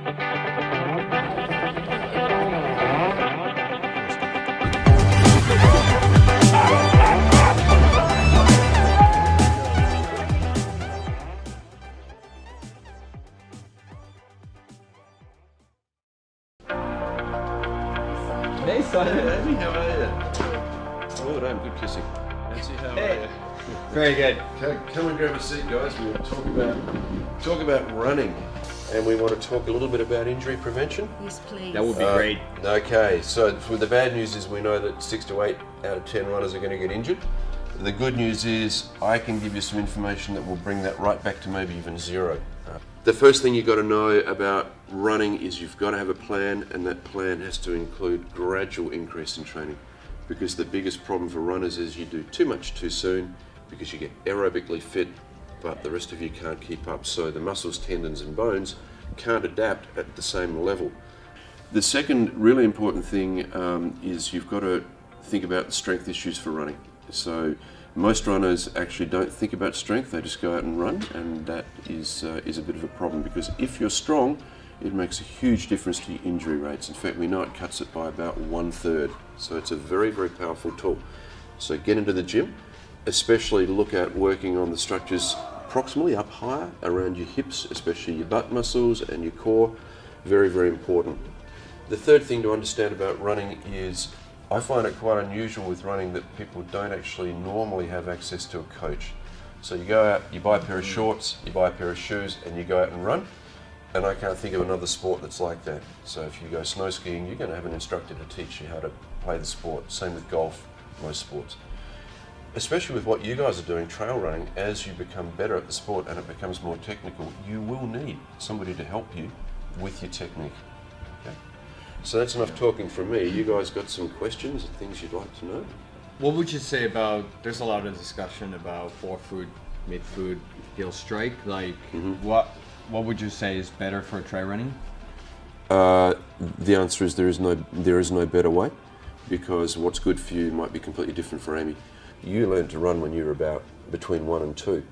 Hey, Simon. Hey, Andy, how are you? Oh, damn, good kissing. Nancy, how are you? Very good. Come and grab a seat, guys. We want to talk about running, and we want to talk a little bit about injury prevention. Yes, please. That would be great. Okay, so the bad news is we know that 6 to 8 out of 10 runners are going to get injured. The good news is I can give you some information that will bring that right back to maybe even zero. The first thing you've got to know about running is you've got to have a plan, and that plan has to include gradual increase in training, because the biggest problem for runners is you do too much too soon because you get aerobically fit, but the rest of you can't keep up. So the muscles, tendons and bones can't adapt at the same level. The second really important thing is you've got to think about the strength issues for running. So most runners actually don't think about strength, they just go out and run, and that is a bit of a problem, because if you're strong, it makes a huge difference to your injury rates. In fact, we know it cuts it by about 1/3. So it's a very, very powerful tool. So get into the gym, especially look at working on the structures proximally up higher around your hips, especially your butt muscles and your core. Very, very important. The third thing to understand about running is I find it quite unusual with running that people don't actually normally have access to a coach. So you go out, you buy a pair of shorts, you buy a pair of shoes, and you go out and run. And I can't think of another sport that's like that. So if you go snow skiing, you're going to have an instructor to teach you how to play the sport. Same with golf, most sports. Especially with what you guys are doing, trail running, as you become better at the sport and it becomes more technical, you will need somebody to help you with your technique. Okay? So that's enough talking from me. You guys got some questions and things you'd like to know? What would you say about, there's a lot of discussion about forefoot, midfoot, heel strike, like what would you say is better for trail running? The answer is there is no better way, because what's good for you might be completely different for Amy. You learned to run when you were about between 1 and 2,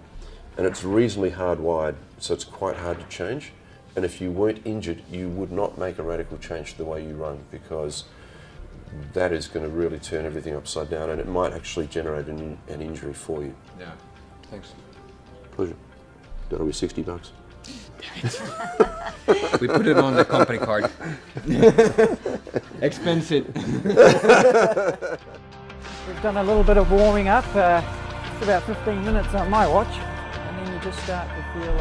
and it's reasonably hardwired, so it's quite hard to change. And if you weren't injured, you would not make a radical change to the way you run, because that is going to really turn everything upside down, and it might actually generate an injury for you. Yeah, thanks. Pleasure. That'll be $60. We put it on the company card. Expense it. We've done a little bit of warming up. It's about 15 minutes on my watch, and then you just start to feel